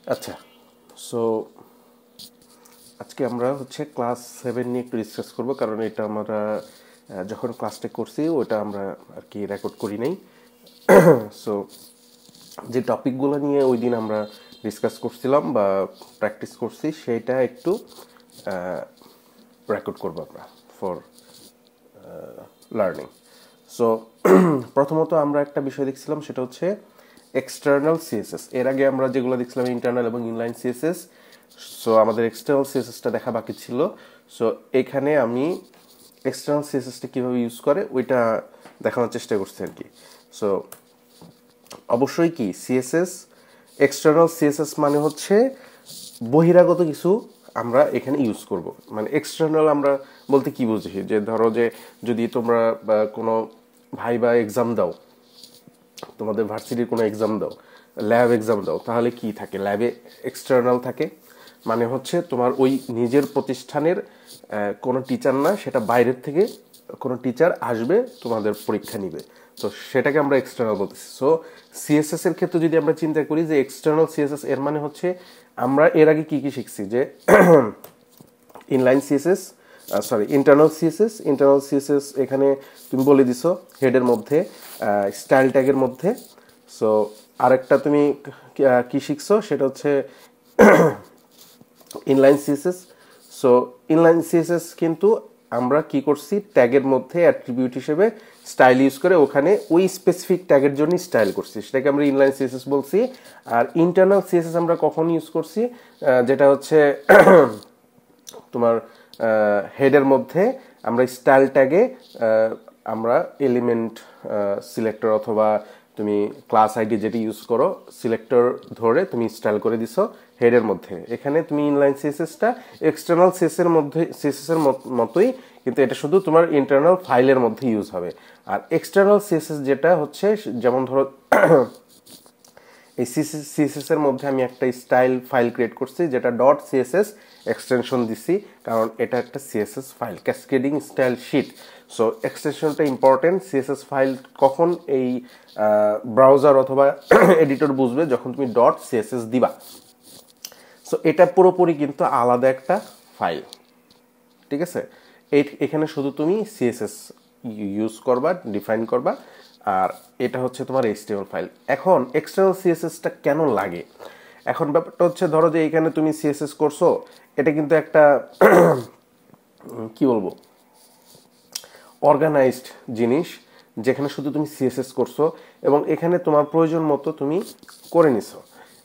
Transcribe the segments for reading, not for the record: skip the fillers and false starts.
আচ্ছা, সো আজকে আমরা হচ্ছে ক্লাস 7 নিয়ে একটু ডিসকাস করব, কারণ এটা আমরা যখন ক্লাসটা করছি ওটা আমরা আর কি রেকর্ড করি নাই। সো যে টপিকগুলো নিয়ে ওই দিন আমরা ডিসকাস করছিলাম বা প্র্যাকটিস করছি সেটা একটু রেকর্ড করব আমরা ফর লার্নিং। সো প্রথমত আমরা একটা বিষয় দেখছিলাম, সেটা হচ্ছে এক্সটার্নাল সিএসএস। এর আগে আমরা যেগুলো দেখছিলাম ইন্টারনাল এবং ইনলাইন সিএসএস। সো আমাদের এক্সটার্নাল সিএসএসটা দেখা বাকি ছিল। সো এখানে আমি এক্সটার্নাল সিএসএসটা কীভাবে ইউজ করে ওইটা দেখানোর চেষ্টা করছি আর কি। সো অবশ্যই কি সিএসএস, এক্সটার্নাল সিএসএস মানে হচ্ছে বহিরাগত কিছু আমরা এখানে ইউজ করব। মানে এক্সটার্নাল আমরা বলতে কি বুঝি, যে ধরো যে যদি তোমরা কোনো ভাইবা এক্সাম দাও, তোমাদের ভার্সিটির কোনো এক্সাম দাও, ল্যাব এক্সাম দাও, তাহলে কি থাকে? ল্যাবে এক্সটার্নাল থাকে, মানে হচ্ছে তোমার ওই নিজের প্রতিষ্ঠানের কোনো টিচার না, সেটা বাইরের থেকে কোনো টিচার আসবে তোমাদের পরীক্ষা নিবে। তো সেটাকে আমরা এক্সটার্নাল বলতেছি। সো সিএসএস এর ক্ষেত্রে যদি আমরা চিন্তা করি যে এক্সটার্নাল সিএসএস, এর মানে হচ্ছে আমরা এর আগে কি কি শিখছি, যে ইনলাইন সিএসএস, ইন্টারনাল সিএসএস এখানে তুমি বলে দিছো হেডের মধ্যে, স্টাইল ট্যাগের মধ্যে। সো আরেকটা তুমি কি শিখছো, সেটা হচ্ছে inline CSS. So inline CSS কিন্তু আমরা কি করছি, ট্যাগের মধ্যে অ্যাট্রিবিউট হিসেবে স্টাইল ইউজ করে ওখানে ওই স্পেসিফিক ট্যাগের জন্য স্টাইল করছি, সেটাকে আমরা ইনলাইন সিএসএস বলছি। আর ইন্টারনাল সিএসএস আমরা কখন ইউজ করছি, যেটা হচ্ছে তোমার হেডের মধ্যে আমরা স্টাইল ট্যাগে আমরা এলিমেন্ট সিলেক্টর অথবা তুমি ক্লাস আইডি যেটি ইউজ করো, সিলেক্টর ধরে তুমি স্টাইল করে দিছো হেডের মধ্যে। এখানে তুমি ইনলাইন সিএসএসটা এক্সটার্নাল সিএসএস এর মতোই, কিন্তু এটা শুধু তোমার ইন্টারনাল ফাইলের মধ্যে ইউজ হবে। আর এক্সটার্নাল সিএসএস যেটা হচ্ছে, যেমন ধরো এই সিএসএস এর মধ্যে আমি একটা স্টাইল ফাইল ক্রিয়েট করছি, যেটা ডট সিএসএস এক্সটেনশন দিছি, কারণ এটা একটা CSS file, cascading style sheet. So এক্সটেনশনটা ইম্পর্টেন্ট। সিএসএস ফাইল কখন এই ব্রাউজার অথবা এডিটর বুঝবে, যখন তুমি ডট সিএসএস দিবা। সো এটা পুরোপুরি কিন্তু আলাদা একটা ফাইল, ঠিক আছে? এখানে শুধু তুমি সিএসএস ইউজ করবা, ডিফাইন করবা, আর এটা হচ্ছে তোমার এইচটিএমএল ফাইল। এখন এক্সটার্নাল সিএসএসটা কেন লাগে? এখন ব্যাপারটা হচ্ছে, ধরো যে এখানে তুমি সিএসএস করছো, এটা কিন্তু একটা কি বলবো, অর্গানাইজড জিনিস, যেখানে শুধু তুমি সিএসএস করছো এবং এখানে তোমার প্রয়োজন মতো তুমি করে নিছো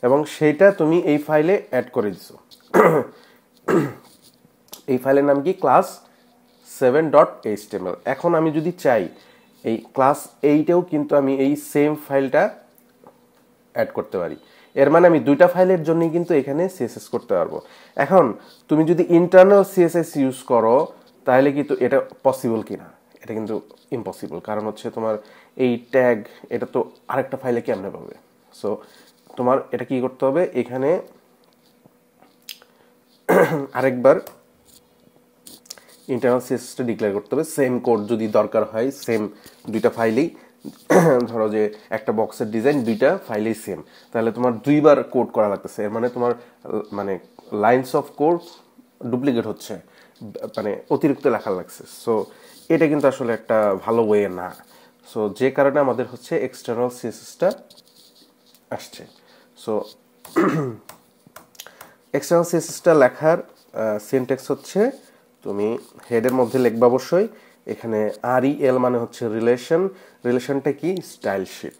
এবং সেইটা তুমি এই ফাইলে অ্যাড করে দিছো। এই ফাইলের নাম কি? Class 7.html। এখন আমি যদি চাই এই ক্লাস 8এও কিন্তু আমি এই সেম ফাইলটা অ্যাড করতে পারি। এর মানে আমি দুইটা ফাইলের জন্যই কিন্তু এখানে সিএসএস করতে পারবো। এখন তুমি যদি ইন্টারনাল সিএসএস ইউজ করো, তাহলে কিন্তু এটা পসিবল কিনা? এটা কিন্তু ইম্পসিবল, কারণ হচ্ছে তোমার এই ট্যাগ এটা তো আরেকটা ফাইলে কেমনে পাবে? সো তোমার এটা কি করতে হবে, এখানে আরেকবার ইন্টারনাল সিএসএসটা ডিক্লেয়ার করতে হবে। সেম কোড যদি দরকার হয়, সেম দুইটা ফাইলেই, ধরো যে একটা বক্সের ডিজাইন দুইটা ফাইলেই সেম, তাহলে তোমার দুইবার কোড করা লাগতেছে। এর মানে তোমার মানে লাইনস অফ কোড ডুপ্লিকেট হচ্ছে, মানে অতিরিক্ত লেখা লাগছে। সো এটা কিন্তু আসলে একটা ভালো ওয়ে না। সো যে কারণে আমাদের হচ্ছে এক্সটার্নাল সিএসএসটা আসছে। সো এক্সটার্নাল সিএসএসটা লেখার সিনট্যাক্স হচ্ছে, তুমি হেডের মধ্যে লিখবা অবশ্যই, এখানে REL মানে হচ্ছে রিলেশন, রিলেশনটা কি? স্টাইল শিট,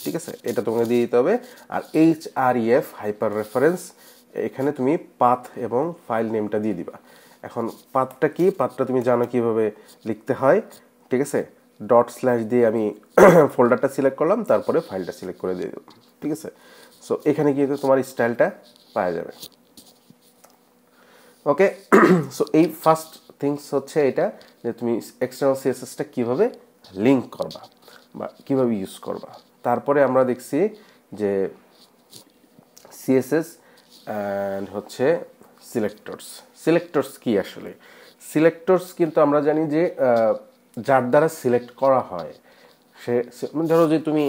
ঠিক আছে? এটা তোমাকে দিয়ে দিতে হবে। আর HREF হাইপার রেফারেন্স, এখানে তুমি পাথ এবং ফাইল নেমটা দিয়ে দিবা। এখন পাথটা কি? পাথটা তুমি জানো কিভাবে লিখতে হয়, ঠিক আছে? ডট স্ল্যাশ দিয়ে আমি ফোল্ডারটা সিলেক্ট করলাম, তারপরে ফাইলটা সিলেক্ট করে দিয়ে দিলাম, ঠিক আছে? সো এখানে কিন্তু তোমার স্টাইলটা পাওয়া যাবে। ওকে, সো এই ফার্স্ট থিংস হচ্ছে এটা, যে তুমি এক্সটার্নাল সিএসএসটা কীভাবে লিঙ্ক করবা বা কীভাবে ইউজ করবা। তারপরে আমরা দেখছি যে সিএসএস অ্যান্ড হচ্ছে সিলেক্টরস কি আসলে? সিলেক্টরস কিন্তু আমরা জানি যে যার দ্বারা সিলেক্ট করা হয়, সে ধরো যে তুমি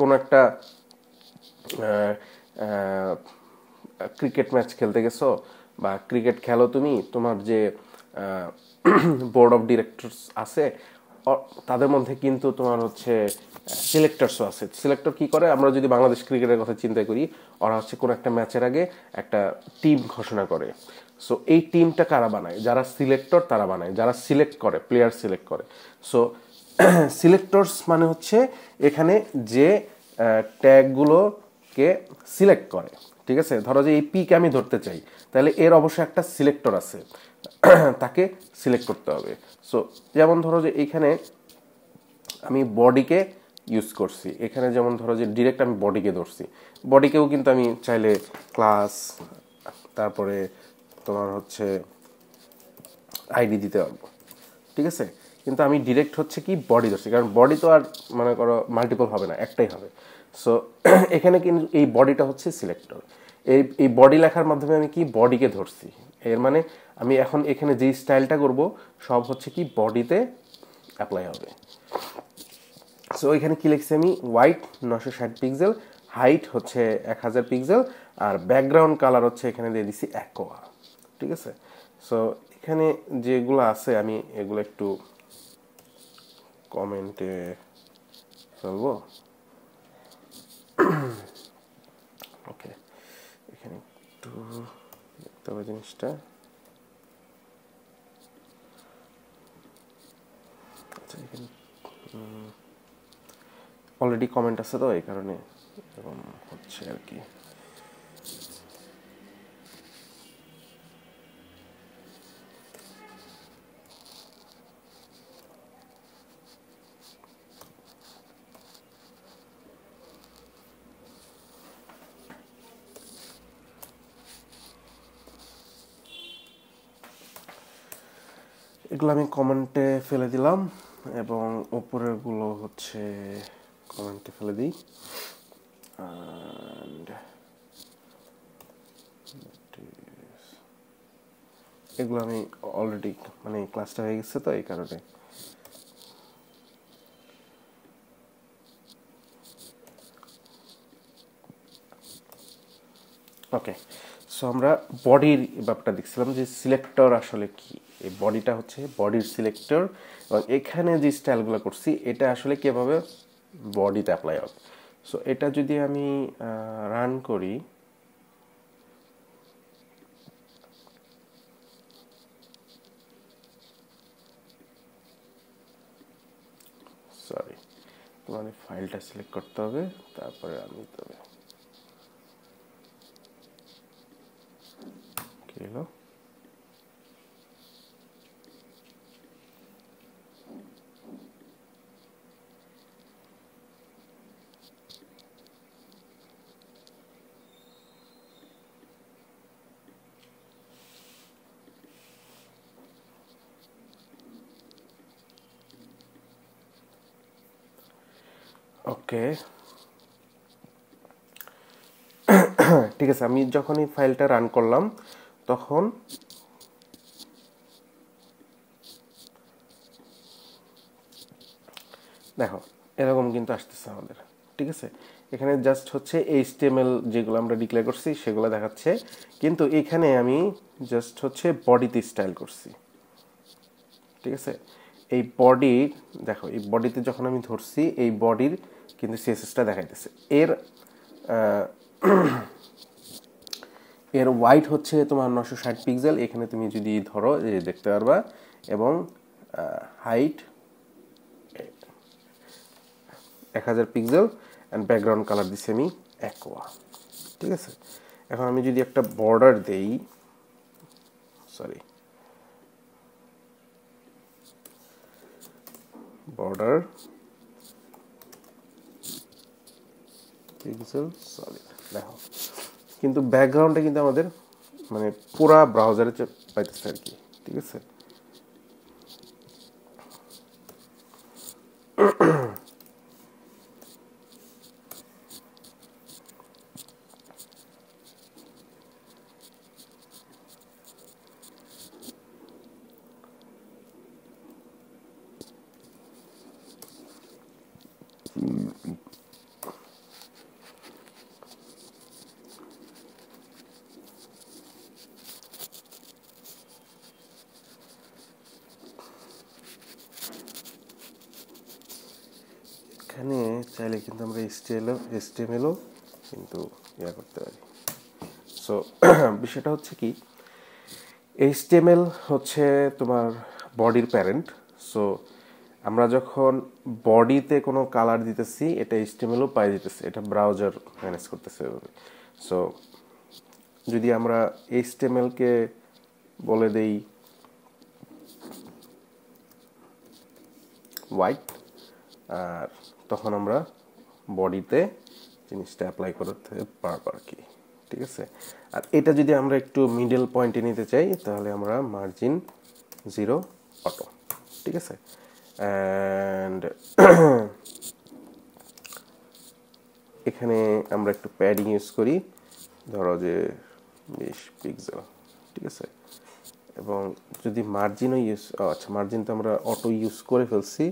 কোনো একটা ক্রিকেট ম্যাচ খেলতে গেছো বা ক্রিকেট খেলো তুমি, তোমার যে বোর্ড অফ ডিরেক্টরস আছে তাদের মধ্যে কিন্তু তোমার হচ্ছে সিলেক্টরসও আছে। সিলেক্টর কি করে, আমরা যদি বাংলাদেশ ক্রিকেটের কথা চিন্তা করি, ওরা হচ্ছে কোনো একটা ম্যাচের আগে একটা টিম ঘোষণা করে। সো এই টিমটা কারা বানায়? যারা সিলেক্টর তারা বানায়, যারা সিলেক্ট করে, প্লেয়ার সিলেক্ট করে। সো সিলেক্টরস মানে হচ্ছে এখানে যে ট্যাগগুলোকে সিলেক্ট করে। ঠিক আছে, ধরো যে এই পিকে আমি ধরতে চাই, তাহলে এর অবশ্যই একটা সিলেক্টর আছে, তাকে সিলেক্ট করতে হবে। সো যেমন ধরো যে এইখানে আমি বডিকে ইউজ করছি, এখানে যেমন ধরো যে ডিরেক্ট আমি বডিকে ধরছি, বডিকেও কিন্তু আমি চাইলে ক্লাস, তারপরে তোমার হচ্ছে আইডি দিতে পারবো। ঠিক আছে, কিন্তু আমি ডিরেক্ট হচ্ছে কি বডি ধরছি, কারণ বডি তো আর মনে করো মাল্টিপল হবে না, একটাই হবে। সো এখানে কিন্তু এই বডিটা হচ্ছে সিলেক্টর। এই বডি লেখার মাধ্যমে আমি কি বডিকে ধরছি, এর মানে আমি এখন এখানে যেই স্টাইলটা করব সব হচ্ছে কি বডিতে অ্যাপ্লাই হবে। সো এখানে কি লিখছি আমি, হোয়াইট 960 পিক্সেল, হাইট হচ্ছে 1000 পিক্সেল, আর ব্যাকগ্রাউন্ড কালার হচ্ছে এখানে দিয়ে দিছি অ্যাকোয়া। ঠিক আছে, সো এখানে যেগুলো আছে আমি এগুলো একটু কমেন্টে ফেলবো। ওকে, এখানে একটু দেখতে হবে জিনিসটা। আচ্ছা, এখানে অলরেডি কমেন্ট আছে তো এই কারণে এরকম হচ্ছে আর কি। এগুলো আমি কমেন্টে ফেলে দিলাম এবং উপরেরগুলো হচ্ছে কমেন্টে ফেলে দিই। And এগুলো আমি অলরেডি মানে ক্লাসটা হয়ে গেছে তো এই কারণে। ওকে, সো আমরা বডির ব্যাপারটা দেখছিলাম যে সিলেক্টর আসলে কি। এই বডিটা হচ্ছে বডির সিলেক্টর, এবং এখানে যে স্টাইলগুলো করছি এটা আসলে কীভাবে বডিতে অ্যাপ্লাই হবে। সো এটা যদি আমি রান করি, সরি, তোমার ফাইলটা সিলেক্ট করতে হবে, তারপরে রান দিতে হবে। কি হলো? ওকে, ঠিক আছে, আমি যখন এই ফাইলটা রান করলাম তখন দেখো এরকম কিন্তু আসতেছে আমাদের। ঠিক আছে, এখানে জাস্ট হচ্ছে HTML যেগুলো আমরা ডিক্লেয়ার করছি সেগুলো দেখাচ্ছে, কিন্তু এখানে আমি জাস্ট হচ্ছে বডিতে স্টাইল করছি। ঠিক আছে, এই বডি দেখো, এই বডিতে যখন আমি ধরছি এই বডির কিন্তু সিএসএসটা দেখাইতেছে। এর এর হোয়াইট হচ্ছে তোমার 960 পিক্সেল, এখানে তুমি যদি ধরো দেখতে পারবা, এবং height 1000 pixel, and background colour দিচ্ছি আমি অ্যাকোয়া। ঠিক আছে, এখন আমি যদি একটা বর্ডার দেই, সরি, বর্ডার পিক্সেল সলিড, দেখো কিন্তু ব্যাকগ্রাউন্ডে কিন্তু আমাদের মানে পুরা ব্রাউজারে পাইতেছে আর কি। ঠিক আছে, চাইলে কিন্তু আমরা HTML কিন্তু ইয়া করতে পারি। সো বিষয়টা হচ্ছে কি, HTML হচ্ছে তোমার বডির প্যারেন্ট। সো আমরা যখন বডিতে কোনো কালার দিতেছি, এটা HTML-ও পাই দিতেছে, এটা ব্রাউজার ম্যানেজ করতেছে। সো যদি আমরা HTML-কে বলে দেই হোয়াইট, আর তখন আমরা বডিতে জিনিসটা অ্যাপ্লাই করতে পারবো আর কি, ঠিক আছে। আর এটা যদি আমরা একটু মিডল পয়েন্টে নিতে চাই, তাহলে আমরা মার্জিন 0 অটো, ঠিক আছে। অ্যান্ড এখানে আমরা একটু প্যাডিং ইউজ করি, ধরো যে 20 পিক্সেল, ঠিক আছে। এবং যদি মার্জিনও আচ্ছা মার্জিন তো আমরা অটো ইউজ করে ফেলছি।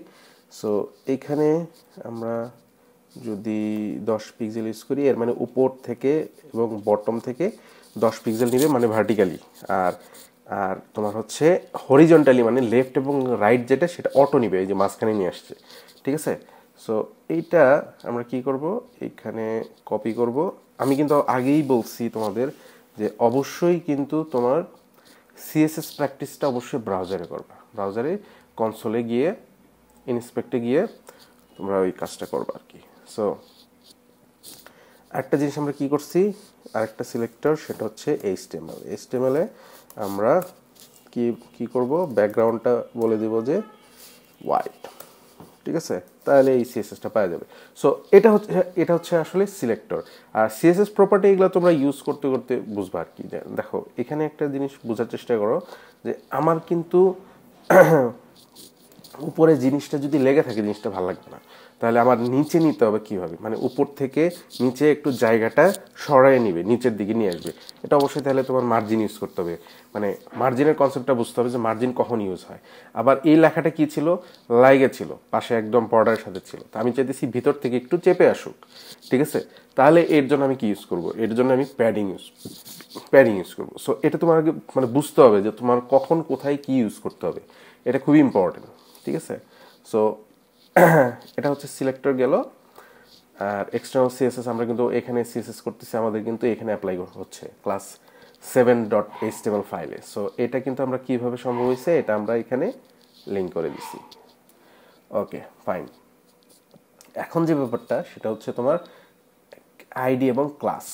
সো এখানে আমরা যদি 10 পিক্সেল ইউজ করি, এর মানে উপর থেকে এবং বটম থেকে 10 পিক্সেল নিবে, মানে ভার্টিক্যালি। আর আর তোমার হচ্ছে হরিজন্টালি, মানে লেফট এবং রাইট যেটা, সেটা অটো নিবে, এই যে মাঝখানে নিয়ে আসছে, ঠিক আছে। সো এইটা আমরা কি করব, এখানে কপি করব। আমি কিন্তু আগেই বলছি তোমাদের যে অবশ্যই কিন্তু তোমার সিএসএস প্র্যাকটিসটা অবশ্যই ব্রাউজারে করবা, ব্রাউজারে কনসোলে গিয়ে ইনস্পেক্টে গিয়ে তোমরা ওই কাজটা করবা আর কি। সো একটা জিনিস আমরা কি করছি, আরেকটা সিলেক্টর, সেটা হচ্ছে HTML এ আমরা কি করব, ব্যাকগ্রাউন্ডটা বলে দিব যে হোয়াইট, ঠিক আছে। তাহলে এই সিএসএসটা পাওয়া যাবে। সো এটা হচ্ছে আসলে সিলেক্টর। আর সিএসএস প্রপার্টি এগুলো তোমরা ইউজ করতে করতে বুঝবা আর কি। দেখো এখানে একটা জিনিস বোঝার চেষ্টা করো, যে আমার কিন্তু উপরে জিনিসটা যদি লেগে থাকে, জিনিসটা ভালো লাগবে না। তাহলে আমার নিচে নিতে হবে কিভাবে, মানে উপর থেকে নিচে একটু জায়গাটা সরায় নিবে, নিচের দিকে নিয়ে আসবে। এটা অবশ্যই তাহলে তোমার মার্জিন ইউজ করতে হবে, মানে মার্জিনের কনসেপ্টটা বুঝতে হবে যে মার্জিন কখন ইউজ হয়। আবার এই লেখাটা কি ছিল, লাইগে ছিল, পাশে একদম বর্ডারের সাথে ছিল, তো আমি চাইতেছি ভিতর থেকে একটু চেপে আসুক, ঠিক আছে। তাহলে এর জন্য আমি কি ইউজ করব, এর জন্য আমি প্যাডিং ইউজ করবো। সো এটা তোমার মানে বুঝতে হবে যে তোমার কখন কোথায় কি ইউজ করতে হবে, এটা খুবই ইম্পর্টেন্ট, ঠিক আছে। সো এটা হচ্ছে সিলেক্টর গেল। আর এক্সটার্নাল সিএসএস আমরা কিন্তু এখানে সিএসএস করতেছি, আমাদের কিন্তু এখানে অ্যাপ্লাই হচ্ছে ক্লাস 7.html ফাইলে। সো এটা কিন্তু আমরা কিভাবে সম্ভব হয়েছে, এটা আমরা এখানে লিঙ্ক করে দিছি। Okay fine. এখন যে ব্যাপারটা, সেটা হচ্ছে তোমার আইডি এবং ক্লাস।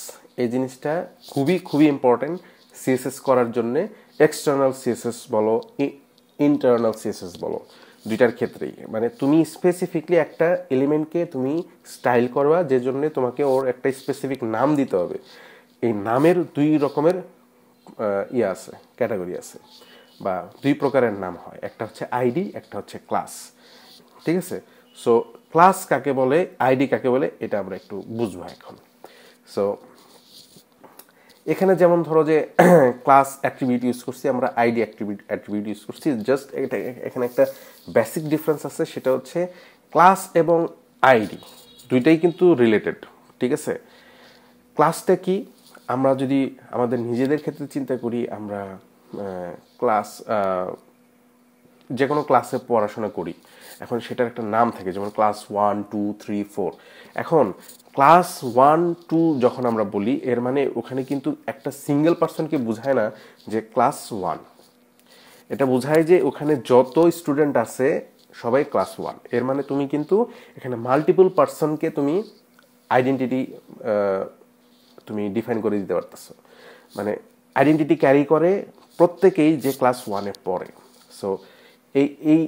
এই জিনিসটা খুবই খুবই ইম্পর্টেন্ট সিএসএস করার জন্যে। এক্সটার্নাল সিএসএস বলো, ইন্টারনাল সিএসএস বলো, দুইটার ক্ষেত্রেই। মানে তুমি স্পেসিফিকলি একটা এলিমেন্টকে তুমি স্টাইল করবা, যে জন্য তোমাকে ওর একটা স্পেসিফিক নাম দিতে হবে। এই নামের দুই রকমের ইয়ে আছে, ক্যাটাগরি আছে, বা দুই প্রকারের নাম হয়, একটা হচ্ছে আইডি, একটা হচ্ছে ক্লাস, ঠিক আছে। সো ক্লাস কাকে বলে, আইডি কাকে বলে, এটা আমরা একটু বুঝবো এখন। সো এখানে যেমন ধরো যে ক্লাস অ্যাট্রিবিউট ইউজ করছি, আমরা আইডি অ্যাট্রিবিউট ইউজ করছি। জাস্ট এখানে একটা বেসিক ডিফারেন্স আছে, সেটা হচ্ছে ক্লাস এবং আইডি দুইটাই কিন্তু রিলেটেড, ঠিক আছে। ক্লাসটা কি, আমরা যদি আমাদের নিজেদের ক্ষেত্রে চিন্তা করি, আমরা ক্লাস যে কোনো ক্লাসে পড়াশোনা করি, এখন সেটার একটা নাম থাকে, যেমন ক্লাস 1, 2, 3, 4। এখন ক্লাস 1, 2 যখন আমরা বলি, এর মানে ওখানে কিন্তু একটা সিঙ্গেল পার্সনকে বোঝায় না যে ক্লাস 1, এটা বোঝায় যে ওখানে যত স্টুডেন্ট আছে সবাই ক্লাস 1। এর মানে তুমি কিন্তু এখানে মাল্টিপল পার্সনকে তুমি আইডেন্টিটি তুমি ডিফাইন করে দিতে পারতেছো, মানে আইডেন্টিটি ক্যারি করে প্রত্যেকেই যে ক্লাস 1-এ পড়ে। সো এই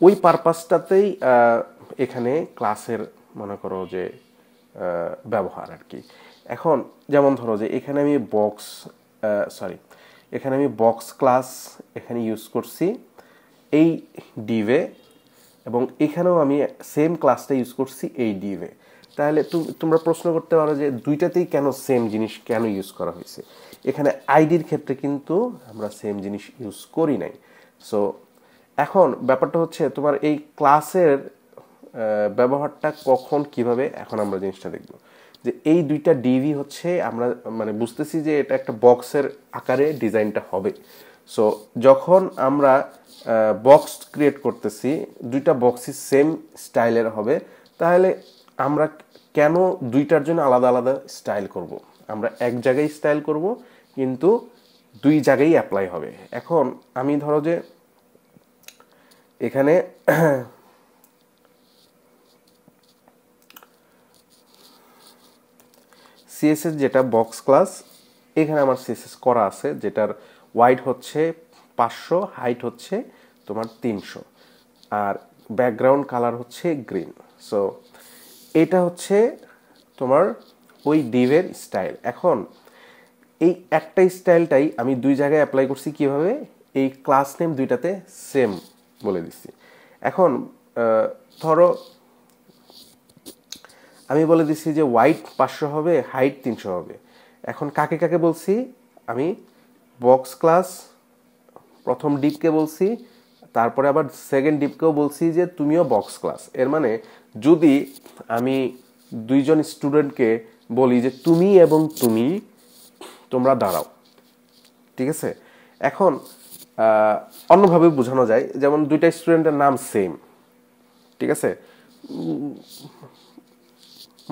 ওই পারপাসটাতেই এখানে ক্লাসের মনে করো যে ব্যবহার আর কি। এখন যেমন ধরো যে এখানে আমি বক্স ক্লাস এখানে ইউজ করছি এই ডিভে, এবং এখানেও আমি সেম ক্লাসটা ইউজ করছি এই ডিভে। তাহলে তোমরা প্রশ্ন করতে পারো যে দুইটাতেই কেন সেম জিনিস কেন ইউজ করা হয়েছে। এখানে আইডির ক্ষেত্রে কিন্তু আমরা সেম জিনিস ইউজ করি নাই। সো এখন ব্যাপারটা হচ্ছে তোমার এই ক্লাসের ব্যবহারটা কখন কিভাবে, এখন আমরা জিনিসটা দেখব। যে এই দুইটা ডিভি হচ্ছে, আমরা মানে বুঝতেছি যে এটা একটা বক্সের আকারে ডিজাইনটা হবে। সো যখন আমরা বক্স ক্রিয়েট করতেছি, দুইটা বক্সই সেম স্টাইলের হবে, তাহলে আমরা কেন দুইটার জন্য আলাদা আলাদা স্টাইল করব? আমরা এক জায়গায় স্টাইল করব, কিন্তু দুই জায়গায় অ্যাপ্লাই হবে। এখন আমি ধরো যে এখানে সিএসএস যেটা বক্স ক্লাস, এখানে আমার সিএসএস করা আছে, যেটার ওয়াইড হচ্ছে 500, হাইট হচ্ছে তোমার 300, আর ব্যাকগ্রাউন্ড কালার হচ্ছে গ্রিন। সো এটা হচ্ছে তোমার ওই ডিভের স্টাইল। এখন এই একটা স্টাইলটাই আমি দুই জায়গায় অ্যাপ্লাই করছি কিভাবে? এই ক্লাস নেম দুইটাতে সেম বলে দিচ্ছি। এখন ধরো আমি বলে দিচ্ছি যে ওয়াইড 500 হবে, হাইট 300 হবে। এখন কাকে কাকে বলছি? আমি বক্স ক্লাস প্রথম ডিপকে বলছি, তারপরে আবার সেকেন্ড ডিপকেও বলছি যে তুমিও বক্স ক্লাস। এর মানে যদি আমি দুইজন স্টুডেন্টকে বলি যে তুমি এবং তুমি, তোমরা দাঁড়াও, ঠিক আছে? এখন অন্যভাবে বোঝানো যায়, যেমন দুইটা স্টুডেন্টের নাম সেম, ঠিক আছে?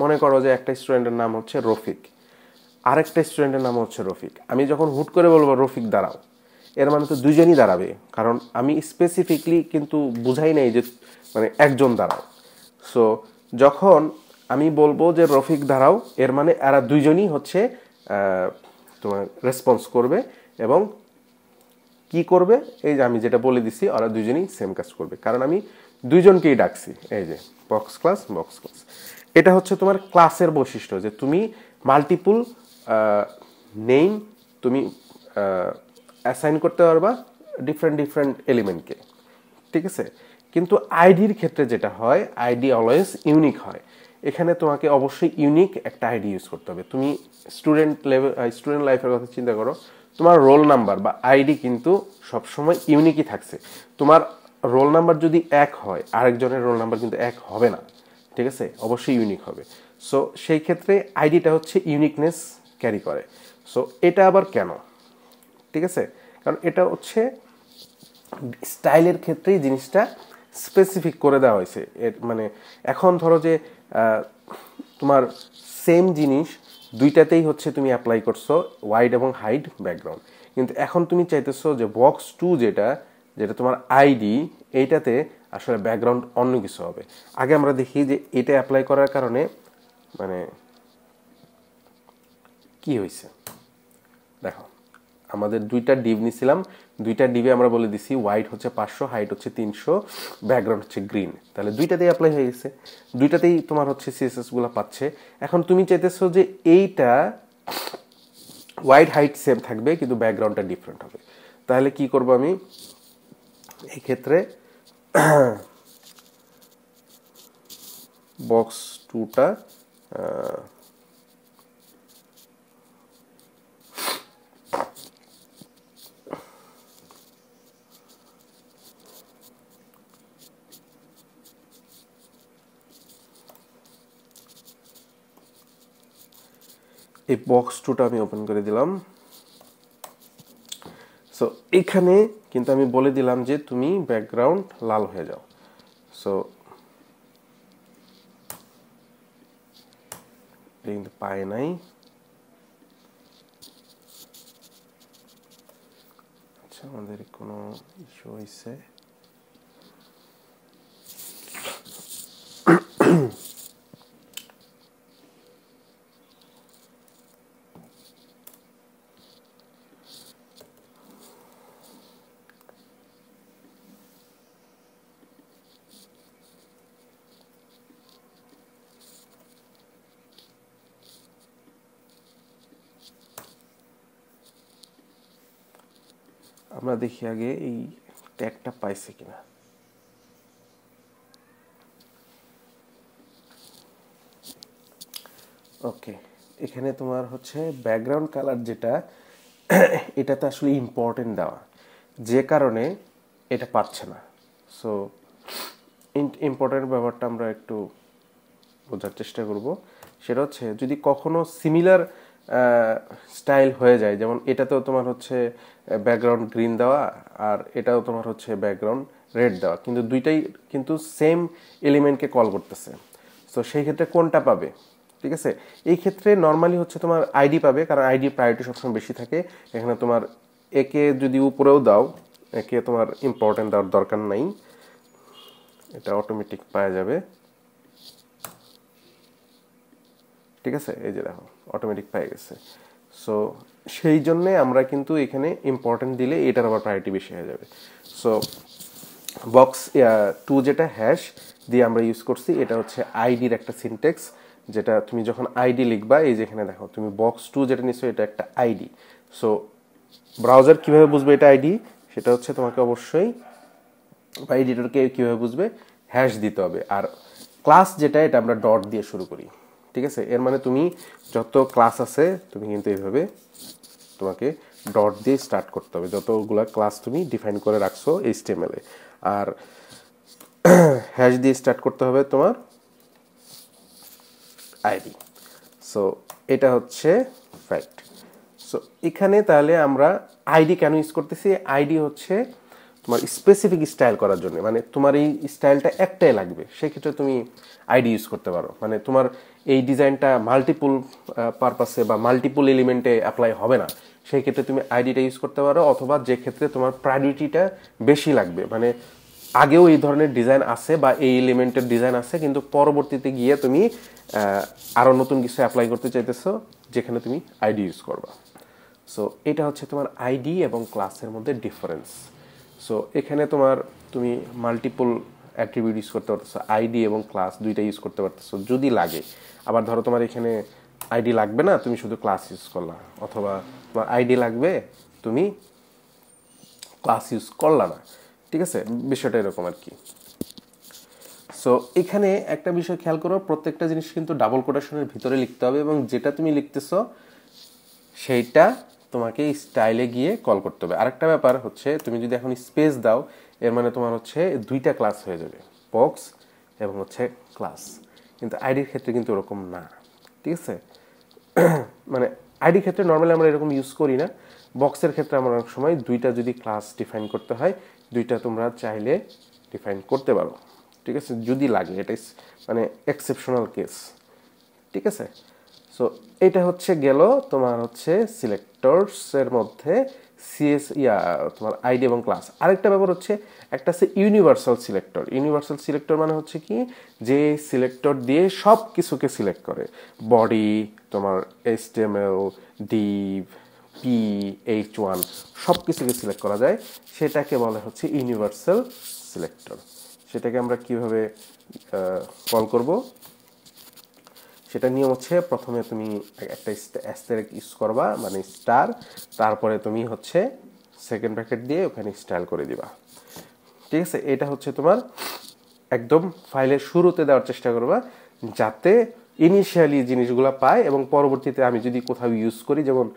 মনে করো যে একটা স্টুডেন্টের নাম হচ্ছে রফিক, আরেকটা স্টুডেন্টের নাম হচ্ছে রফিক। আমি যখন হুট করে বলবো রফিক দাঁড়াও, এর মানে তো দুজনই দাঁড়াবে, কারণ আমি স্পেসিফিকলি কিন্তু বুঝাই নাই যে মানে একজন দাঁড়াও। সো যখন আমি বলবো যে রফিক দাঁড়াও, এর মানে এরা দুইজনই হচ্ছে তোমার রেসপন্স করবে, এবং কি করবে? এই যে আমি যেটা বলে দিছি, ওরা দুইজনই সেম কাজ করবে, কারণ আমি দুইজনকেই ডাকছি। এই যে বক্স ক্লাস, বক্স ক্লাস, এটা হচ্ছে তোমার ক্লাসের বৈশিষ্ট্য, যে তুমি মাল্টিপুল নেম তুমি অ্যাসাইন করতে পারবা ডিফারেন্ট ডিফারেন্ট এলিমেন্টকে, ঠিক আছে? কিন্তু আইডির ক্ষেত্রে যেটা হয়, আইডি অলওয়েজ ইউনিক হয়। এখানে তোমাকে অবশ্যই ইউনিক একটা আইডি ইউজ করতে হবে। তুমি স্টুডেন্ট লাইফের কথা চিন্তা করো, তোমার রোল নাম্বার বা আইডি কিন্তু সবসময় ইউনিকই থাকছে। তোমার রোল নাম্বার যদি এক হয়, আরেকজনের রোল নাম্বার কিন্তু এক হবে না, ঠিক আছে? অবশ্যই ইউনিক হবে। সো সেই ক্ষেত্রে আইডিটা হচ্ছে ইউনিকনেস ক্যারি করে। সো এটা আবার কেন? ঠিক আছে, কারণ এটা হচ্ছে স্টাইলের ক্ষেত্রেই জিনিসটা স্পেসিফিক করে দেওয়া হয়েছে। এর মানে এখন ধরো যে তোমার সেম জিনিস দুইটাতেই হচ্ছে তুমি অ্যাপ্লাই করছো, ওয়াইড এবং হাইট ব্যাকগ্রাউন্ড, কিন্তু এখন তুমি চাইতেছো যে বক্স 2 যেটা যেটা তোমার আইডি, এইটাতে আসলে ব্যাকগ্রাউন্ড অন্য কিছু হবে। আগে আমরা দেখি যে এটা অ্যাপ্লাই করার কারণে মানে কি হয়েছে। দেখো, আমাদের দুইটা ডিভ নিছিলাম, দুইটা ডিভে আমরা বলে দিছি ওয়াইড হচ্ছে 500, হাইট হচ্ছে 300, ব্যাকগ্রাউন্ড হচ্ছে গ্রিন। তাহলে দুইটাতেই অ্যাপ্লাই হয়ে গেছে, দুইটাতেই তোমার হচ্ছে সিএসএস গুলো পাচ্ছে। এখন তুমি চাইতেছো যে এইটা ওয়াইড হাইট সেম থাকবে, কিন্তু ব্যাকগ্রাউন্ডটা ডিফারেন্ট হবে। তাহলে কি করব আমি এই ক্ষেত্রে? বক্স 2টা এই বক্স 2টা আমি ওপেন করে দিলাম। সো এখানে কিন্তু আমি বলে দিলাম যে তুমি ব্যাকগ্রাউন্ড লাল হয়ে যাও। সো কিন্তু পায় নাই। আচ্ছা, আমাদের কোনো ইস্যু হয়েছে। আমরা দেখি আগে এই ট্যাগটা পাইছে কিনা। ওকে, এখানে তোমার হচ্ছে ব্যাকগ্রাউন্ড কালার যেটা, এটাতে আসলে ইম্পর্টেন্ট দেওয়া, যে কারণে এটা পাচ্ছে না। সো ইম্পর্টেন্ট ব্যাপারটা আমরা একটু বোঝার চেষ্টা করব। সেটা হচ্ছে যদি কখনো সিমিলার স্টাইল হয়ে যায়, যেমন এটাতেও তোমার হচ্ছে ব্যাকগ্রাউন্ড গ্রিন দেওয়া, আর এটাও তোমার হচ্ছে ব্যাকগ্রাউন্ড রেড দেওয়া, কিন্তু দুইটাই কিন্তু সেম এলিমেন্টকে কল করতেছে। সো সেই ক্ষেত্রে কোনটা পাবে, ঠিক আছে? এই ক্ষেত্রে নর্মালি হচ্ছে তোমার আইডি পাবে, কারণ আইডি প্রায়োরিটি সবসময় বেশি থাকে। এখানে তোমার একে যদি উপরেও দাও, একে তোমার ইম্পর্টেন্ট দেওয়ার দরকার নাই, এটা অটোমেটিক পাওয়া যাবে, ঠিক আছে? এই যে দেখো অটোমেটিক পেয়ে গেছে। সো সেই জন্যে আমরা কিন্তু এখানে ইম্পর্টেন্ট দিলে এটার আবার প্রায়োরিটি বেশি হয়ে যাবে। সো বক্স 2 যেটা হ্যাশ দিয়ে আমরা ইউজ করছি, এটা হচ্ছে আইডির একটা সিনটেক্স, যেটা তুমি যখন আইডি লিখবা, এই যে এখানে দেখো তুমি বক্স 2 যেটা নিচ্ছ এটা একটা আইডি। সো ব্রাউজার কিভাবে বুঝবে এটা আইডি, সেটা হচ্ছে তোমাকে অবশ্যই, বা এডিটরকে কিভাবে বুঝবে, হ্যাশ দিতে হবে। আর ক্লাস যেটা, এটা আমরা ডট দিয়ে শুরু করি, ঠিক আছে? এর মানে তুমি যত ক্লাস আছে তুমি কিন্তু এইভাবে তোমাকে ডট দিয়ে স্টার্ট করতে হবে, যতগুলা ক্লাস তুমি ডিফাইন করে রাখছো HTML এ। আর হ্যাশ দিয়ে স্টার্ট করতে হবে তোমার আইডি। সো এটা হচ্ছে ফ্যাক্ট। সো এখানে তাহলে আমরা আইডি কেন ইউজ করতেছি? আইডি হচ্ছে তোমার স্পেসিফিক স্টাইল করার জন্য, মানে তোমার এই স্টাইলটা একটাই লাগবে, সেক্ষেত্রে তুমি আইডি ইউজ করতে পারো। মানে তোমার এই ডিজাইনটা মাল্টিপল পারপাসে বা মাল্টিপল এলিমেন্টে অ্যাপ্লাই হবে না, সেই ক্ষেত্রে তুমি আইডিটা ইউজ করতে পারো। অথবা যে ক্ষেত্রে তোমার প্রায়োরিটিটা বেশি লাগবে, মানে আগেও এই ধরনের ডিজাইন আছে বা এই এলিমেন্টের ডিজাইন আছে, কিন্তু পরবর্তীতে গিয়ে তুমি আরও নতুন কিছু অ্যাপ্লাই করতে চাইতেছো, যেখানে তুমি আইডি ইউজ করবা। সো এটা হচ্ছে তোমার আইডি এবং ক্লাসের মধ্যে ডিফারেন্স। সো এখানে তুমি মাল্টিপল অ্যাট্রিবিউট ইউজ করতে পারতেছো, আইডি এবং ক্লাস দুইটা ইউজ করতে পারতেছো যদি লাগে। আবার ধরো তোমার এখানে আইডি লাগবে না, তুমি শুধু ক্লাস ইউজ করলা, অথবা তোমার আইডি লাগবে, তুমি ক্লাস ইউজ করলা না, ঠিক আছে? বিষয়টা এরকম আর কি। সো এখানে একটা বিষয় খেয়াল করো, প্রত্যেকটা জিনিস কিন্তু ডাবল কোটেশনের ভিতরে লিখতে হবে, এবং যেটা তুমি লিখতেছো সেইটা তোমাকে স্টাইলে গিয়ে কল করতে হবে। আরেকটা ব্যাপার হচ্ছে, তুমি যদি এখন স্পেস দাও, এর মানে তোমার হচ্ছে দুইটা ক্লাস হয়ে যাবে, বক্স এবং হচ্ছে ক্লাস। কিন্তু আইডির ক্ষেত্রে কিন্তু ওরকম না, ঠিক আছে? মানে আইডির ক্ষেত্রে নর্মালি আমরা এরকম ইউজ করি না। বক্সের ক্ষেত্রে আমরা অনেক সময় দুইটা যদি ক্লাস ডিফাইন করতে হয়, দুইটা তোমরা চাইলে ডিফাইন করতে পারো, ঠিক আছে? যদি লাগে, এটা মানে এক্সেপশনাল কেস, ঠিক আছে? সো এটা হচ্ছে গেল তোমার হচ্ছে সিলেক্টরসের মধ্যে তোমার আইডি এবং ক্লাস। আরেকটা ব্যাপার হচ্ছে, একটা আছে ইউনিভার্সাল সিলেক্টর। ইউনিভার্সাল সিলেক্টর মানে হচ্ছে কি, যে সিলেক্টর দিয়ে সব কিছুকে সিলেক্ট করে, বডি, তোমার HTML, div, h1 সব কিছুকে সিলেক্ট করা যায়, সেটাকে বলা হচ্ছে ইউনিভার্সাল সিলেক্টর। সেটাকে আমরা কিভাবে কল করব? সেটা নিয়ম হচ্ছে, প্রথমে তুমি একটা অ্যাস্টেরিক ইউজ করবা, মানে স্টার, তারপরে তুমি হচ্ছে সেকেন্ড ব্র্যাকেট দিয়ে ওখানে স্টাইল করে দিবা, ঠিক আছে? এটা হচ্ছে তোমার একদম ফাইলের শুরুতে দেওয়ার চেষ্টা করবা, যাতে ইনিশিয়ালি জিনিসগুলো পায়, এবং পরবর্তীতে আমি যদি কোথাও ইউজ করি, যেমন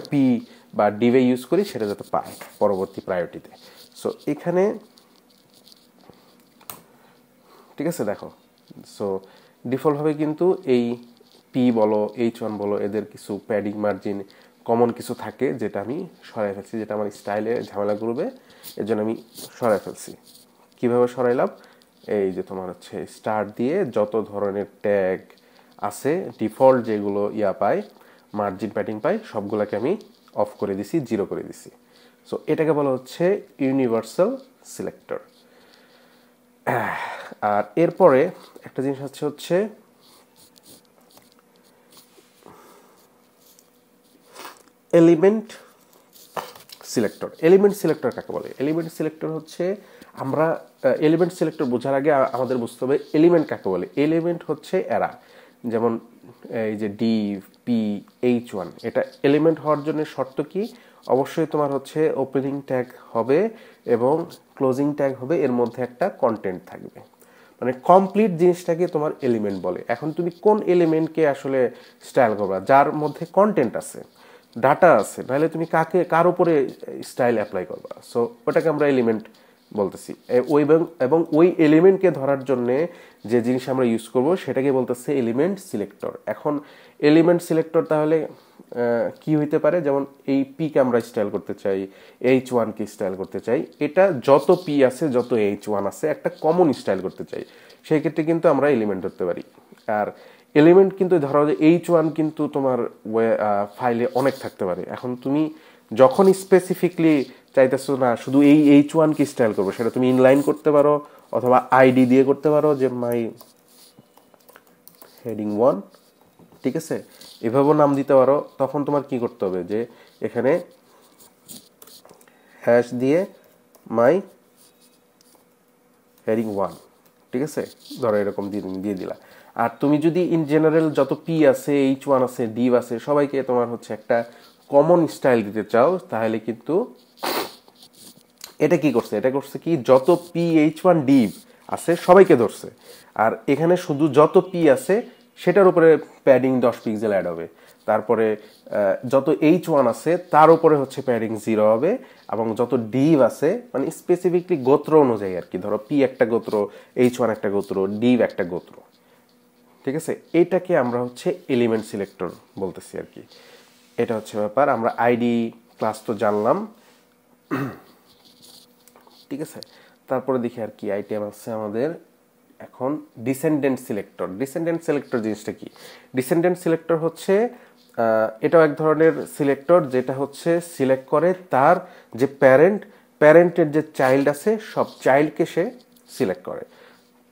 পি বা ডিভে ইউজ করি, সেটা যাতে পায় পরবর্তী প্রায়োরিটিতে। সো এখানে, ঠিক আছে, দেখো। সো ডিফল্টভাবে কিন্তু এই পি বলো, H1 বলো, এদের কিছু প্যাডিং মার্জিন কমন কিছু থাকে, যেটা আমি সরাই ফেলছি, যেটা আমার স্টাইলে ঝামেলা করবে, এর জন্য আমি সরাই ফেলছি। কিভাবে সরাইলাম? এই যে তোমার হচ্ছে স্টার দিয়ে যত ধরনের ট্যাগ আছে, ডিফল্ট যেগুলো পায়, মার্জিন প্যাডিং পায়, সবগুলোকে আমি অফ করে দিছি, 0 করে দিছি। সো এটাকে বলা হচ্ছে ইউনিভার্সাল সিলেক্টর। আর এরপরে একটা জিনিস হচ্ছে এলিমেন্ট সিলেক্টর। এলিমেন্ট সিলেক্টর কাকে বলে? এলিমেন্ট সিলেক্টর হচ্ছে, আমরা এলিমেন্ট সিলেক্টর বোঝার আগে আমাদের বুঝতে হবে এলিমেন্ট কাকে বলে। এলিমেন্ট হচ্ছে এরা, যেমন এই যে div, p, h1, এটা এলিমেন্ট হওয়ার জন্য শর্ত কি? অবশ্যই তোমার হচ্ছে ওপেনিং ট্যাগ হবে এবং ক্লোজিং ট্যাগ হবে, এর মধ্যে একটা কন্টেন্ট থাকবে, মানে কমপ্লিট জিনিসটাকে তোমার এলিমেন্ট বলে। এখন তুমি কোন এলিমেন্টকে আসলে স্টাইল করবা? যার মধ্যে কন্টেন্ট আছে, ডাটা আছে, নাহলে তুমি কার উপরে স্টাইল অ্যাপ্লাই করবা? সো ওটাকে আমরা এলিমেন্ট বলতেছি। এবং ওই এলিমেন্টকে ধরার জন্যে যে জিনিস আমরা ইউজ করব, সেটাকে বলতেছে এলিমেন্ট সিলেক্টর। এখন এলিমেন্ট সিলেক্টর তাহলে কি হইতে পারে? যেমন এই পিকে আমরা স্টাইল করতে চাই, H1 কে স্টাইল করতে চাই, এটা যত পি আছে, যত H1 আছে, একটা কমন স্টাইল করতে চাই, সেই ক্ষেত্রে কিন্তু আমরা এলিমেন্ট ধরতে পারি। আর এলিমেন্ট কিন্তু ধরো যে H1 কিন্তু তোমার ফাইলে অনেক থাকতে পারে। এখন তুমি যখন স্পেসিফিকলি চাইতেছো না শুধু এই H1 কি স্টাইল করবো, সেটা তুমি ইনলাইন করতে পারো অথবা আইডি দিয়ে করতে পারো, যে মাই হেডিং 1, ঠিক আছে, এভাবেও নাম দিতে পারো। তখন তোমার কি করতে হবে, যে এখানে হ্যাশ দিয়ে মাই হেডিং 1, ঠিক আছে, ধরো এরকম দিয়ে দিলা। আর তুমি যদি ইন জেনারেল যত পি আছে, H1 আছে, ডিভ আছে, সবাইকে তোমার হচ্ছে একটা কমন স্টাইল দিতে চাও, তাহলে কিন্তু এটা কি করছে, এটা করছে কি যত H1 ডিভ আছে সবাইকে ধরছে। আর এখানে শুধু যত পি আছে সেটার উপরে প্যাডিং 10 পিক্সেল অ্যাড হবে। তারপরে যত H1 আছে তার উপরে হচ্ছে প্যাডিং 0 হবে, এবং যত ডিভ আছে মানে স্পেসিফিকলি গোত্র অনুযায়ী আর কি, ধরো পি একটা গোত্র, H1 একটা গোত্র, ডিভ একটা গোত্র, ঠিক আছে। এইটাকে আমরা হচ্ছে এলিমেন্ট সিলেক্টর বলতেছি আর কি। এটা হচ্ছে ব্যাপার। আমরা আইডি ক্লাস তো জানলাম, ঠিক আছে। তারপরে দেখি আর কি আইটেম আছে আমাদের। এখন ডিসেন্ডেন্ট সিলেক্টর। ডিসেন্ডেন্ট সিলেক্টর জিনিসটা কি? ডিসেন্ডেন্ট সিলেক্টর হচ্ছে এটাও এক ধরনের সিলেক্টর, যেটা হচ্ছে সিলেক্ট করে তার যে প্যারেন্টের যে চাইল্ড আছে সব চাইল্ডকে সে সিলেক্ট করে।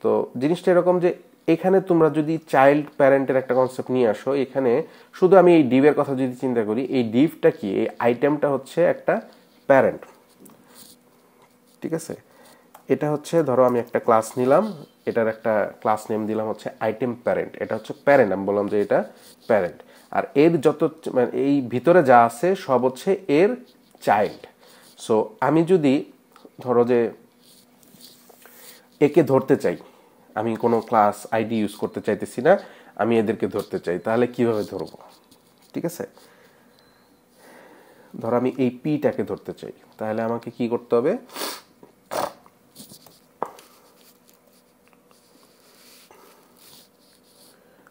তো জিনিসটা এরকম যে এখানে তোমরা যদি চাইল্ড প্যারেন্টের একটা কনসেপ্ট নিয়ে আসো, এখানে শুধু আমি এই ডিভের কথা যদি চিন্তা করি, এই ডিভটা কি, এই আইটেমটা হচ্ছে একটা প্যারেন্ট, ঠিক আছে। এটা হচ্ছে ধরো আমি একটা ক্লাস নিলাম, এটার একটা ক্লাস নেম দিলাম হচ্ছে আইটেম প্যারেন্ট। এটা হচ্ছে প্যারেন্ট, আমি বললাম যে এটা প্যারেন্ট। আর এর যত মানে এই ভিতরে যা আছে সব হচ্ছে এর চাইল্ড। সো আমি যদি ধরো যে একে ধরতে চাই, আমি কোনো ক্লাস আইডি ইউজ করতে চাইতেছি না, আমি এদেরকে ধরতে চাই, তাহলে কিভাবে ধরবো, ঠিক আছে। ধরো আমি এই পিটাকে ধরতে চাই, তাহলে আমাকে কি করতে হবে,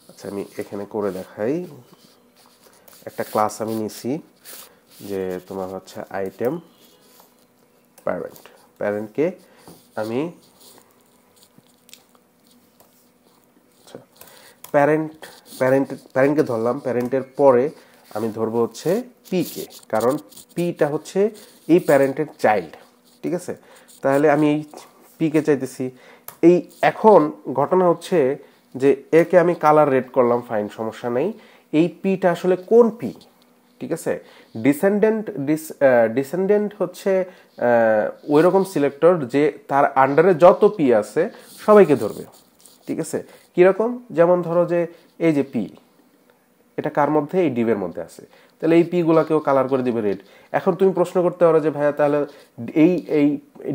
আচ্ছা আমি এখানে করে দেখাই। একটা ক্লাস আমি নিছি, যে তোমার হচ্ছে আইটেম প্যারেন্ট। প্যারেন্টকে আমি আচ্ছা প্যারেন্টকে ধরলাম। প্যারেন্টের পরে আমি ধরবো হচ্ছে পিকে, কারণ পিটা হচ্ছে এই প্যারেন্টের চাইল্ড, ঠিক আছে। তাহলে আমি এই পিকে চাইতেছি। এই এখন ঘটনা হচ্ছে যে একে আমি কালার রেড করলাম, ফাইন, সমস্যা নেই। এই পিটা আসলে কোন পি, ঠিক আছে। ডিসেন্ডেন্ট হচ্ছে ওই রকম সিলেক্টর যে তার আন্ডারে যত পি আছে সবাইকে ধরবে, ঠিক আছে। কিরকম, যেমন ধরো যে এই যে পি, এটা কার মধ্যে, এই ডিভের মধ্যে আছে, তাহলে এই পি গুলাকেও কালার করে দিবে রেড। এখন তুমি প্রশ্ন করতে পারো যে ভাইয়া তাহলে এই এই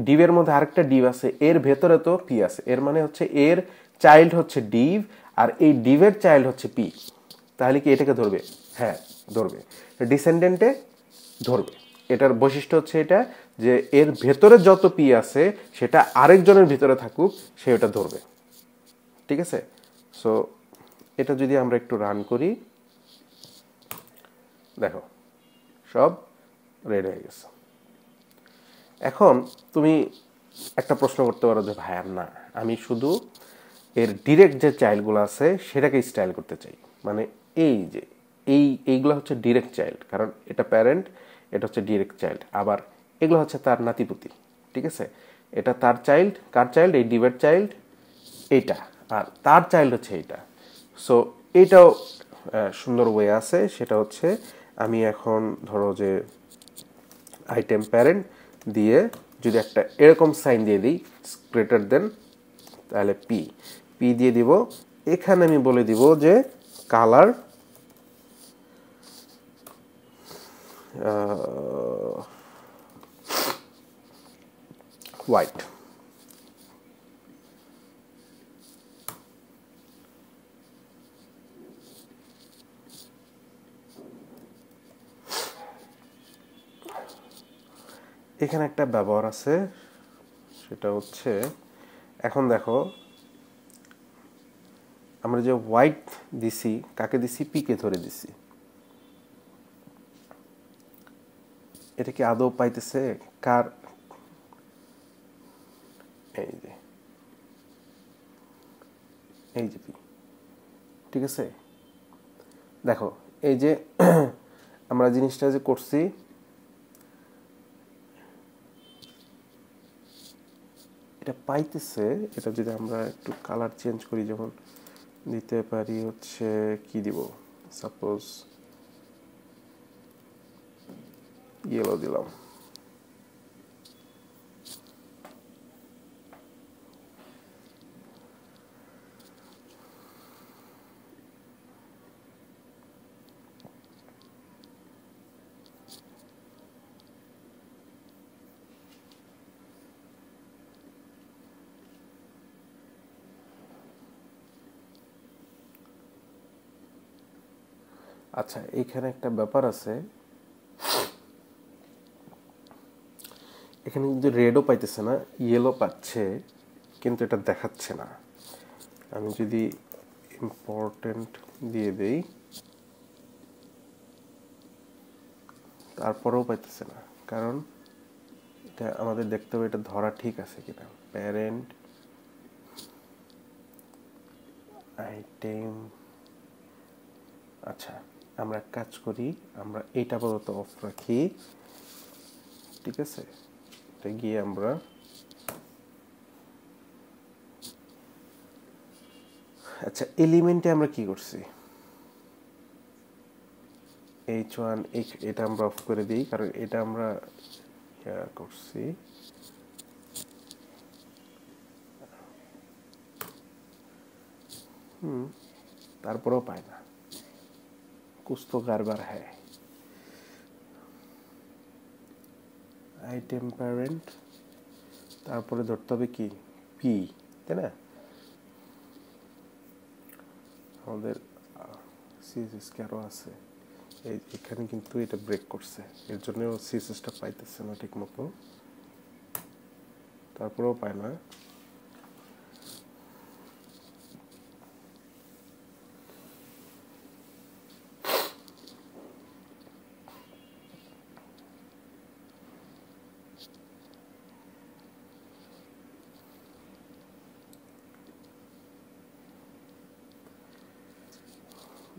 ডিভের মধ্যে আরেকটা ডিভ আছে, এর ভেতরে তো পি আছে, এর মানে হচ্ছে এর চাইল্ড হচ্ছে ডিভ, আর এই ডিভের চাইল্ড হচ্ছে পি, তাহলে কি এটাকে ধরবে? হ্যাঁ ধরবে, ডিসেন্ডেন্টে ধরবে। এটার বৈশিষ্ট্য হচ্ছে এটা, যে এর ভেতরে যত পি আছে সেটা আরেকজনের ভিতরে থাকুক, সে ওটা ধরবে, ঠিক আছে। সো এটা যদি আমরা একটু রান করি, দেখো সব রেড হয়ে গেছে। এখন তুমি একটা প্রশ্ন করতে পারো যে ভাই আর না, আমি শুধু এর ডিরেক্ট যে চাইল্ডগুলো আছে সেটাকে স্টাইল করতে চাই, মানে এই যে এইগুলো হচ্ছে ডিরেক্ট চাইল্ড, কারণ এটা প্যারেন্ট, এটা হচ্ছে ডিরেক্ট চাইল্ড, আবার এগুলো হচ্ছে তার নাতিপুতি, ঠিক আছে। এটা তার চাইল্ড, কার চাইল্ড, এই ডিভের চাইল্ড এইটা, আর তার চাইল্ড হচ্ছে এইটা। সো এইটাও সুন্দর ওয়ে আছে, সেটা হচ্ছে আমি এখন ধরো যে আইটেম প্যারেন্ট দিয়ে যদি একটা এরকম সাইন দিয়ে দিই গ্রেটার দেন, তাহলে পি পি দিয়ে দিব। এখানে আমি বলে দিব যে কালার হোয়াইট, এখানে একটা ব্যবহার আছে, সেটা হচ্ছে এখন দেখো আমরা যে হোয়াইট দিছি, কাকে দিছি, পিকে ধরে দিছি, এটা কি আদৌ পাইতেছে কার, এই যে এই যে পি, ঠিক আছে। দেখো এই যে আমরা জিনিসটা যে করছি, এটা পাইতেছে, এটা যদি আমরা একটু কালার চেঞ্জ করি, যেমন দিতে পারি হচ্ছে কি দিব, সাপোজ ইয়েলো দিলাম। আচ্ছা, এইখানে একটা ব্যাপার আছে, এখানে কিন্তু রেডও পাইতেছে না, ইয়েলো পাচ্ছে, কিন্তু এটা দেখাচ্ছে না। আমি যদি ইম্পর্টেন্ট দিয়ে দেই, তারপরেও পাইতেছে না, কারণ এটা আমাদের দেখতে হবে এটা ধরা ঠিক আছে কিনা। প্যারেন্ট আইটেম, আচ্ছা আমরা এক কাজ করি, আমরা এইটা আপাতত অফ রাখি, ঠিক আছে। এটা গিয়ে আমরা আচ্ছা এলিমেন্টে আমরা কি করছি, H1 এটা আমরা অফ করে দিই, কারণ এটা আমরা করছি। তারপরেও পায় না, कुछ तो गड़बड़ है। আইটেম প্যারেন্ট, তারপরে ধরতে হবে কি পি, তাই না। আমাদের সিএসএস আরও আছে, এখানে কিন্তু এটা ব্রেক করছে, এর জন্য সিএসএসটা পাইতেছে না ঠিক মতো, তারপরেও পায় না।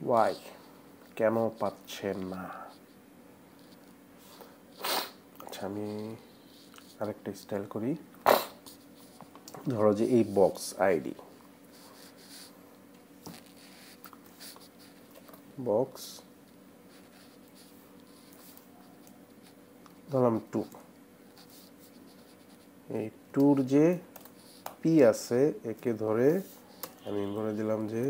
ওয়াই, কেন পাচ্ছেন না? আচ্ছা আমি আরেকটা স্টাইল করি, ধরো যে এই বক্স আইডি, বক্স ধরলাম 2, এই টুর যে পি আছে একে ধরে আমি বলে দিলাম যে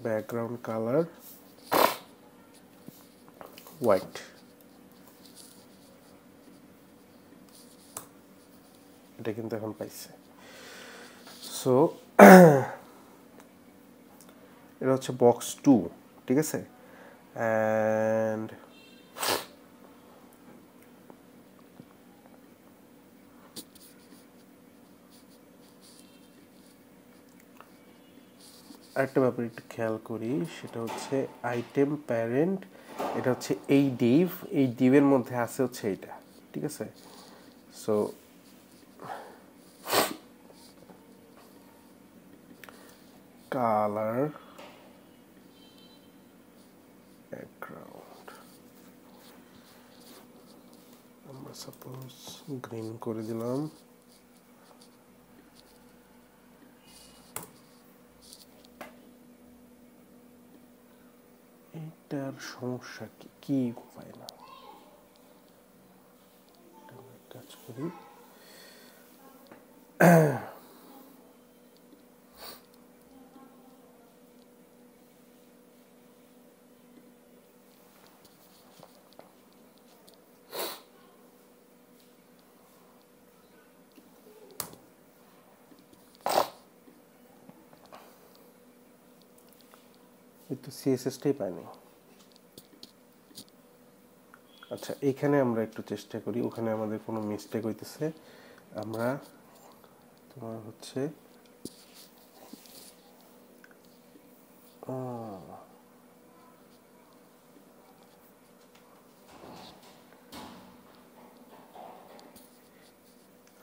ব্যাকগ্রাউন্ড কালার হোয়াইট, এটা কিন্তু এখন পাইছে। সো এটা হচ্ছে বক্স 2, ঠিক আছে। অ্যান্ড আরেকটা ব্যাপার একটু খেয়াল করি, সেটা হচ্ছে আইটেম প্যারেন্ট, এটা হচ্ছে এই ডিভ, এই ডিভের মধ্যে আছে হচ্ছে এইটা, ঠিক আছে। সো কালার ব্যাকগ্রাউন্ড আমরা সাপোজ গ্রিন করে দিলাম। এটার সমস্যা কি, কি পায় না, কাজ করি। কিন্তু সিএসএসটাই পাইনি। আচ্ছা এইখানে আমরা একটু চেষ্টা করি, ওখানে আমাদের কোনো মিস্টেক হইতেছে, আমরা তোমার হচ্ছে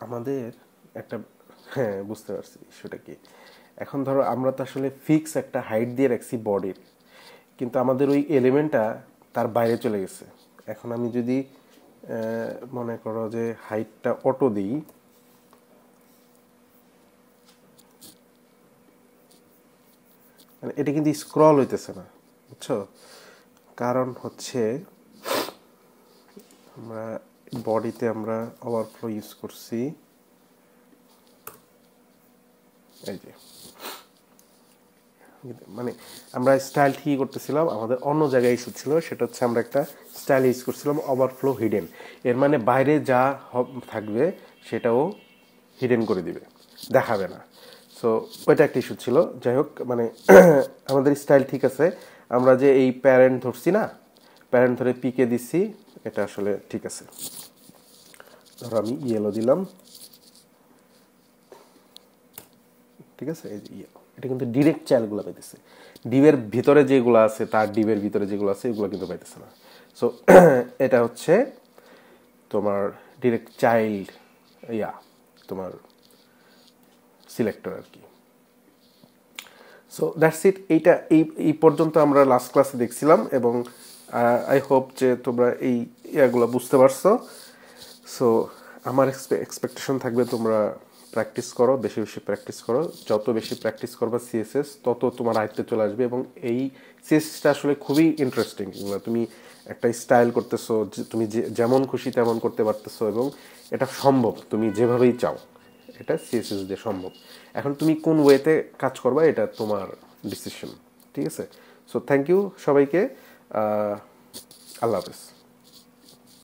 আমাদের একটা, হ্যাঁ বুঝতে পারছি ইস্যুটা কি। এখন ধরো আমরা তো আসলে ফিক্স একটা হাইট দিয়ে রাখছি বডির, কিন্তু আমাদের ওই এলিমেন্টটা তার বাইরে চলে গেছে। এখন আমি যদি মনে করো যে হাইটটা অটো দিই, মানে এটা কিন্তু স্ক্রল হইতেছে না, বুঝছো? কারণ হচ্ছে আমরা বডিতে আমরা ওভারফ্লো ইউজ করছি, এই যে মানে আমরা স্টাইল ঠিকই করতেছিলাম, আমাদের অন্য জায়গায় ইস্যু ছিল, সেটা হচ্ছে আমরা একটা স্টাইল ইউজ করছিলাম ওভারফ্লো হিডেন। এর মানে বাইরে যা থাকবে সেটাও হিডেন করে দিবে, দেখাবে না। সো ওইটা একটা ইস্যু ছিল। যাই হোক, মানে আমাদের স্টাইল ঠিক আছে। আমরা যে এই প্যারেন্ট ধরছি না, প্যারেন্ট ধরে পিকে দিচ্ছি, এটা আসলে ঠিক আছে। ধরো আমি ইয়েলো দিলাম, ঠিক আছে, এই যে ইয়েলো, এটা কিন্তু ডিরেক্ট চাইল্ডগুলো পাইতেছে। ডিবের ভিতরে যেগুলো আছে, তার ডিবের ভিতরে যেগুলো আছে এগুলো কিন্তু পাইতেছে না। সো এটা হচ্ছে তোমার ডিরেক্ট চাইল্ড তোমার সিলেক্টর আর কি। So that's it. এই পর্যন্ত আমরা লাস্ট ক্লাসে দেখছিলাম, এবং আই হোপ যে তোমরা এই ইয়াগুলো বুঝতে পারছো। সো আমার এক্সপেকটেশন থাকবে তোমরা প্র্যাকটিস করো, বেশি বেশি প্র্যাকটিস করো। যত বেশি প্র্যাকটিস করবা সিএসএস, তত তোমার আয়ত্তে চলে আসবে। এবং এই সিএসএসটা আসলে খুবই ইন্টারেস্টিং। তুমি একটা স্টাইল করতেছো, তুমি যেমন খুশি তেমন করতে পারতেছো, এবং এটা সম্ভব, তুমি যেভাবেই চাও এটা সিএসএস দিয়ে সম্ভব। এখন তুমি কোন ওয়েতে কাজ করবা এটা তোমার ডিসিশন, ঠিক আছে? সো থ্যাংক ইউ সবাইকে, আল্লাহ হাফেজ।